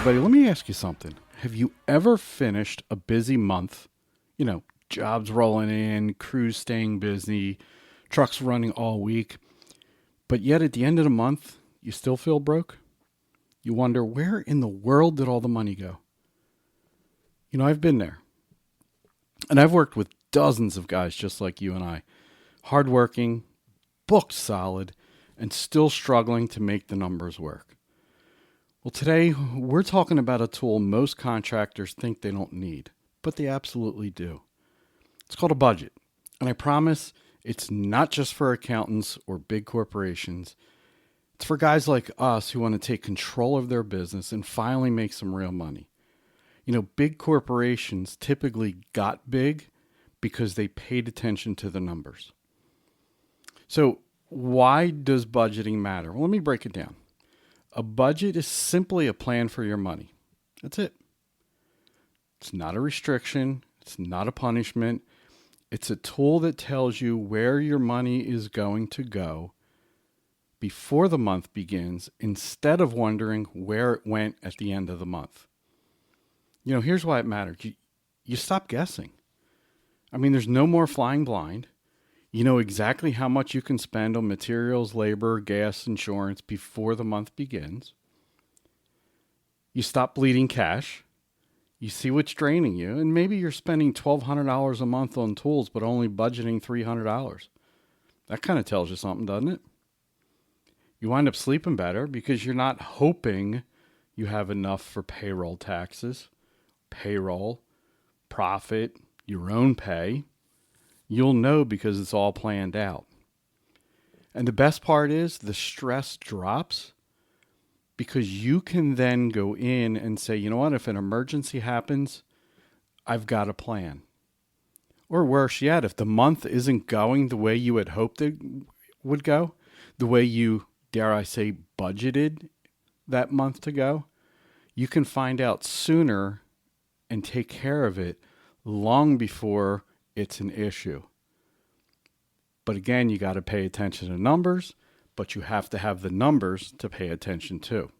everybody, let me ask you something. Have you ever finished a busy month? You know, jobs rolling in, crews staying busy, trucks running all week, but yet at the end of the month, you still feel broke? You wonder, where in the world did all the money go? You know, I've been there. And I've worked with dozens of guys just like you and I. Hardworking, booked solid, and still struggling to make the numbers work. Well, today we're talking about a tool most contractors think they don't need, but they absolutely do. It's called a budget. And I promise it's not just for accountants or big corporations. It's for guys like us who want to take control of their business and finally make some real money. You know, big corporations typically got big because they paid attention to the numbers. So why does budgeting matter? Well, let me break it down. A budget is simply a plan for your money. That's it. It's not a restriction. It's not a punishment. It's a tool that tells you where your money is going to go before the month begins instead of wondering where it went at the end of the month. You know, here's why it matters. You stop guessing. I mean, there's no more flying blind. You know exactly how much you can spend on materials, labor, gas, insurance before the month begins. You stop bleeding cash. You see what's draining you. And maybe you're spending $1,200 a month on tools, but only budgeting $300. That kind of tells you something, doesn't it? You wind up sleeping better because you're not hoping you have enough for payroll taxes, payroll, profit, your own pay. You'll know because it's all planned out. And the best part is the stress drops because you can then go in and say, you know what, if an emergency happens, I've got a plan. Or worse yet, if the month isn't going the way you had hoped it would go, the way you, dare I say, budgeted that month to go, you can find out sooner and take care of it long before it's an issue. But again, you got to pay attention to numbers, but you have to have the numbers to pay attention to.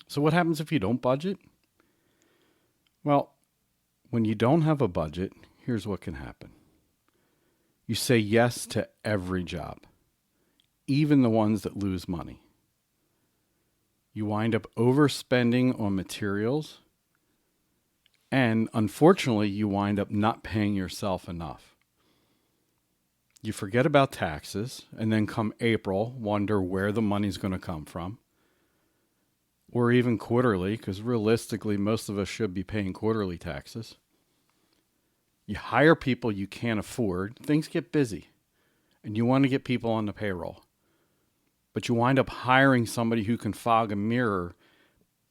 So what happens if you don't budget? Well, when you don't have a budget, here's what can happen. You say yes to every job, even the ones that lose money. You wind up overspending on materials, and unfortunately, you wind up not paying yourself enough. You forget about taxes, and then come April, wonder where the money's going to come from. Or even quarterly, because realistically, most of us should be paying quarterly taxes. You hire people you can't afford. Things get busy, and you want to get people on the payroll. But you wind up hiring somebody who can fog a mirror,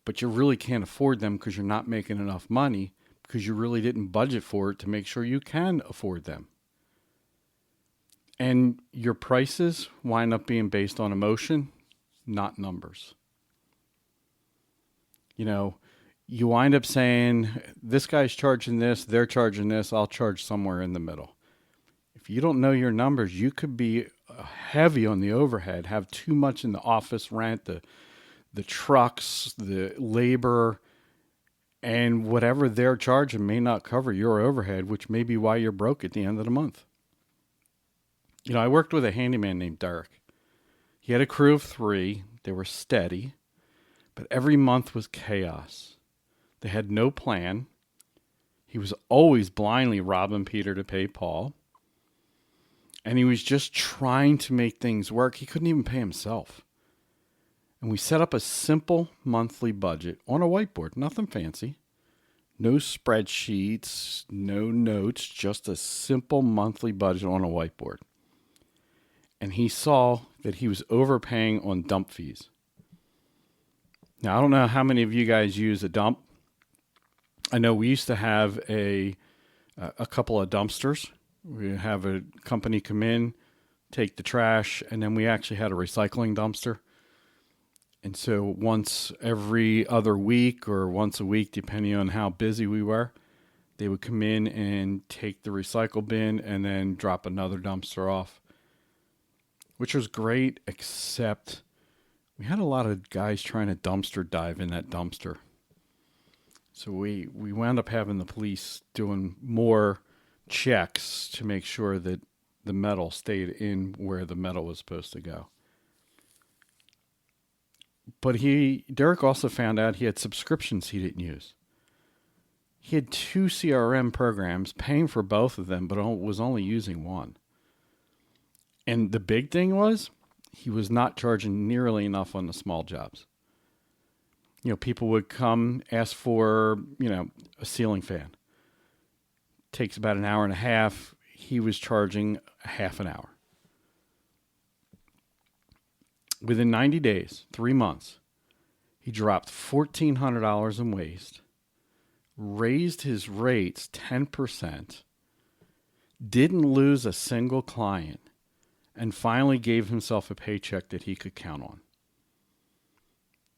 but you really can't afford them because you're not making enough money because you really didn't budget for it to make sure you can afford them. And your prices wind up being based on emotion, not numbers. You know, you wind up saying, this guy's charging this, they're charging this, I'll charge somewhere in the middle. If you don't know your numbers, you could be heavy on the overhead, have too much in the office rent, the trucks, the labor, and whatever they're charging may not cover your overhead, which may be why you're broke at the end of the month. You know, I worked with a handyman named Derek. He had a crew of 3. They were steady, but every month was chaos. They had no plan. He was always blindly robbing Peter to pay Paul. And he was just trying to make things work. He couldn't even pay himself. And we set up a simple monthly budget on a whiteboard, nothing fancy. No spreadsheets, no notes, just a simple monthly budget on a whiteboard. And he saw that he was overpaying on dump fees. Now, I don't know how many of you guys use a dump. I know we used to have a couple of dumpsters. We have a company come in, take the trash, and then we actually had a recycling dumpster. And so once every other week or once a week, depending on how busy we were, they would come in and take the recycle bin and then drop another dumpster off, which was great, except we had a lot of guys trying to dumpster dive in that dumpster. So we wound up having the police doing more checks to make sure that the metal stayed in where the metal was supposed to go. But Derek also found out he had subscriptions he didn't use. He had 2 CRM programs, paying for both of them, but was only using one. And the big thing was, he was not charging nearly enough on the small jobs. People would come ask for, a ceiling fan. Takes about an hour and a half. He was charging a half an hour. Within 90 days, 3 months, he dropped $1,400 in waste, raised his rates 10%, didn't lose a single client, and finally gave himself a paycheck that he could count on.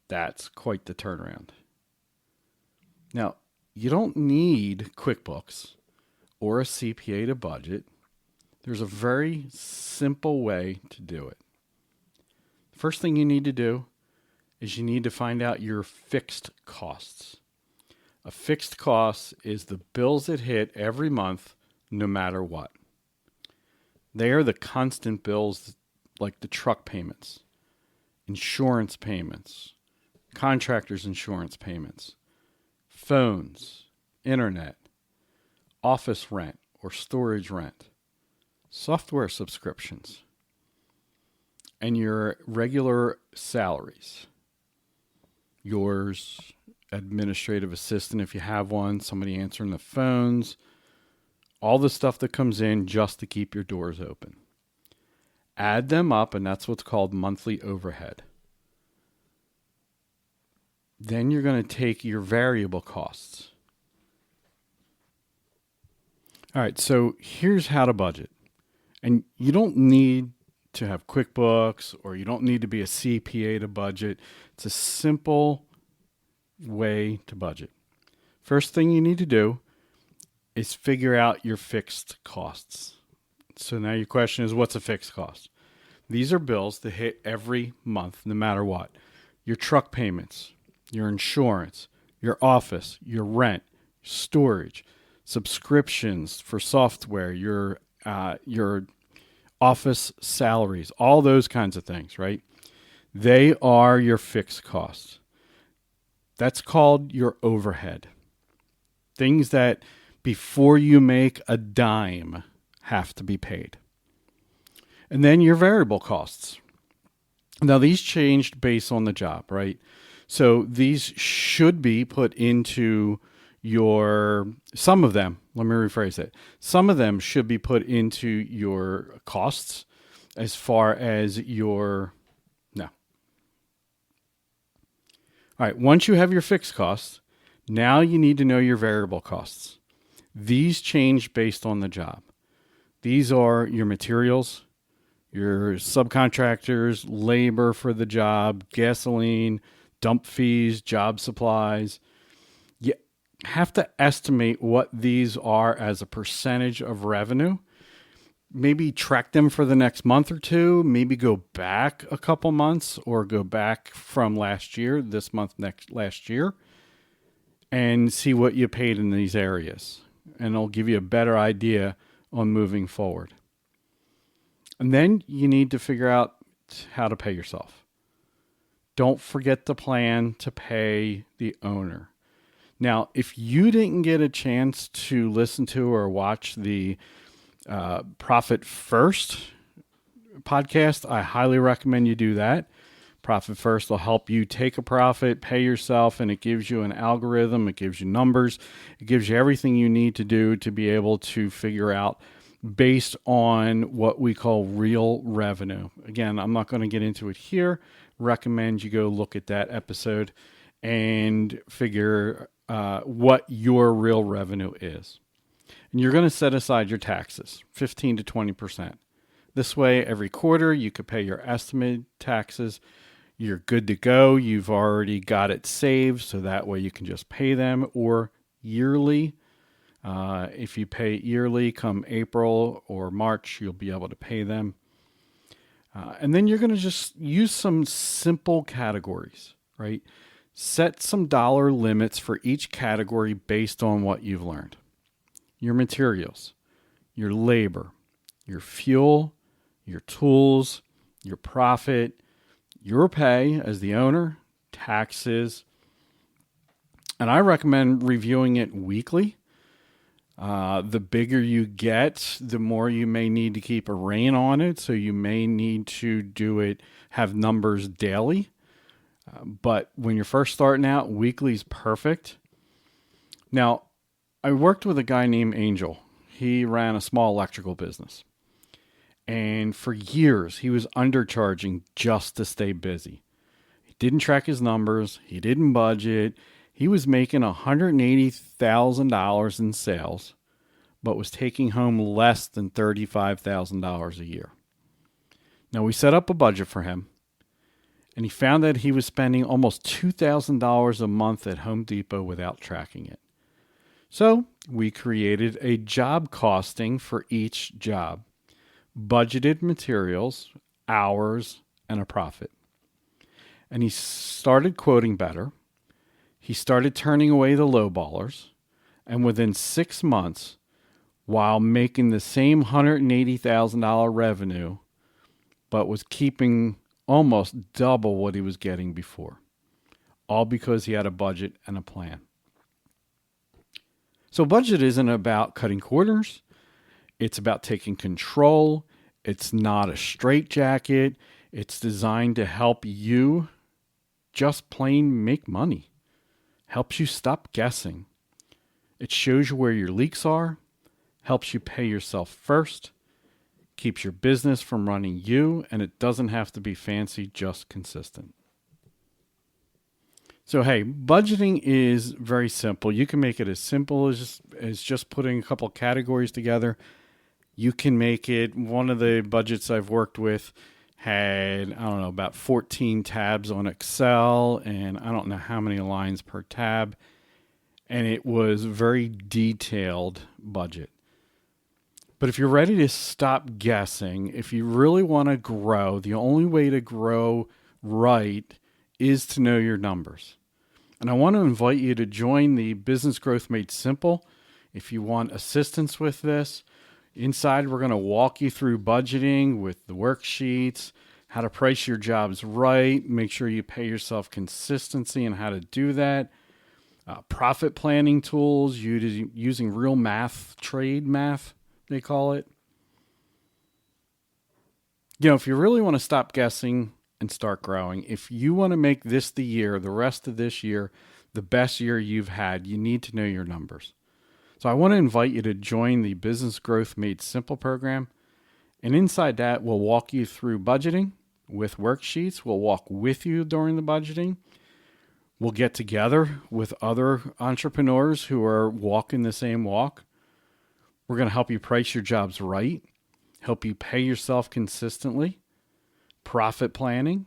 That's quite the turnaround. Now, you don't need QuickBooks or a CPA to budget. There's a very simple way to do it. First thing you need to do is you need to find out your fixed costs. A fixed cost is the bills that hit every month, no matter what. They are the constant bills like the truck payments, insurance payments, contractors' insurance payments, phones, internet, office rent or storage rent, software subscriptions, and your regular salaries. Yours, administrative assistant if you have one, somebody answering the phones, all the stuff that comes in just to keep your doors open. Add them up, and that's what's called monthly overhead. Then you're going to take your variable costs. All right, so here's how to budget. And you don't need to have QuickBooks or you don't need to be a CPA to budget. It's a simple way to budget. First thing you need to do is figure out your fixed costs. So now your question is, what's a fixed cost? These are bills that hit every month, no matter what. Your truck payments, your insurance, your office, your rent, storage, subscriptions for software, your office salaries, all those kinds of things, right? They are your fixed costs. That's called your overhead. Things that before you make a dime have to be paid. And then your variable costs. Now these changed based on the job, right? So these should be put into some of them, let me rephrase it. Some of them should be put into your costs as far as no. All right, once you have your fixed costs, now you need to know your variable costs. These change based on the job. These are your materials, your subcontractors, labor for the job, gasoline, dump fees, job supplies. You have to estimate what these are as a percentage of revenue. Maybe track them for the next month or two, maybe go back a couple months or go back from last year, this month, last year, and see what you paid in these areas. And it'll give you a better idea on moving forward. And then you need to figure out how to pay yourself. Don't forget the plan to pay the owner. Now, if you didn't get a chance to listen to or watch the Profit First podcast, I highly recommend you do that. Profit First will help you take a profit, pay yourself, and it gives you an algorithm. It gives you numbers. It gives you everything you need to do to be able to figure out based on what we call real revenue. Again, I'm not going to get into it here. Recommend you go look at that episode and figure what your real revenue is. And you're going to set aside your taxes, 15 to 20%. This way, every quarter, you could pay your estimated taxes. You're good to go. You've already got it saved, so that way you can just pay them, or yearly. If you pay yearly, come April or March, you'll be able to pay them. And then you're going to just use some simple categories, right? Set some dollar limits for each category based on what you've learned. Your materials, your labor, your fuel, your tools, your profit, your pay as the owner, taxes. And I recommend reviewing it weekly. The bigger you get, the more you may need to keep a rein on it. So you may need to do it, have numbers daily. But when you're first starting out, weekly is perfect. Now, I worked with a guy named Angel. He ran a small electrical business. And for years, he was undercharging just to stay busy. He didn't track his numbers. He didn't budget. He was making $180,000 in sales, but was taking home less than $35,000 a year. Now, we set up a budget for him, and he found that he was spending almost $2,000 a month at Home Depot without tracking it. So we created a job costing for each job, budgeted materials, hours, and a profit. And he started quoting better. He started turning away the lowballers. And within 6 months, while making the same $180,000 revenue, but was keeping almost double what he was getting before. All because he had a budget and a plan. So budget isn't about cutting corners. It's about taking control. It's not a straitjacket. It's designed to help you just plain make money. Helps you stop guessing. It shows you where your leaks are. Helps you pay yourself first. Keeps your business from running you. And it doesn't have to be fancy, just consistent. So, hey, budgeting is very simple. You can make it as simple as just putting a couple of categories together. You can make it, one of the budgets I've worked with had, about 14 tabs on Excel, and I don't know how many lines per tab. And it was a very detailed budget. But if you're ready to stop guessing, if you really want to grow, the only way to grow right is to know your numbers. And I want to invite you to join the Business Growth Made Simple. If you want assistance with this, inside we're going to walk you through budgeting with the worksheets, how to price your jobs right, make sure you pay yourself consistency and how to do that, profit planning tools, using real math, trade math, they call it. If you really want to stop guessing and start growing, if you want to make this the rest of this year, the best year you've had, you need to know your numbers. So I want to invite you to join the Business Growth Made Simple program. And inside that, we'll walk you through budgeting with worksheets. We'll walk with you during the budgeting. We'll get together with other entrepreneurs who are walking the same walk. We're going to help you price your jobs right, help you pay yourself consistently, profit planning.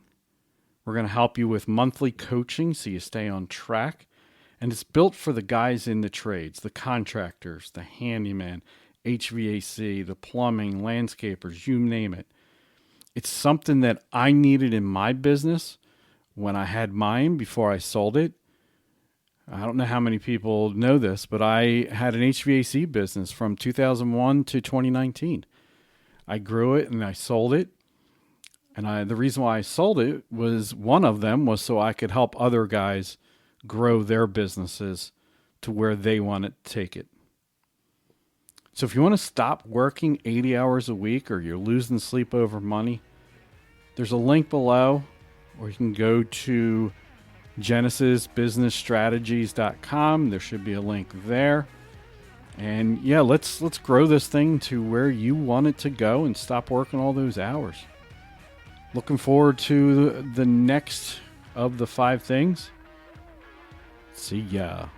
We're going to help you with monthly coaching so you stay on track. And it's built for the guys in the trades, the contractors, the handyman, HVAC, the plumbing, landscapers, you name it. It's something that I needed in my business when I had mine before I sold it. I don't know how many people know this, but I had an HVAC business from 2001 to 2019. I grew it and I sold it. And the reason why I sold it was one of them was so I could help other guys grow their businesses to where they want to take it. So if you want to stop working 80 hours a week or you're losing sleep over money, there's a link below, or you can go to genesisbusinessstrategies.com. There should be a link there. And yeah, let's grow this thing to where you want it to go and stop working all those hours. Looking forward to the next of the 5 things. See ya.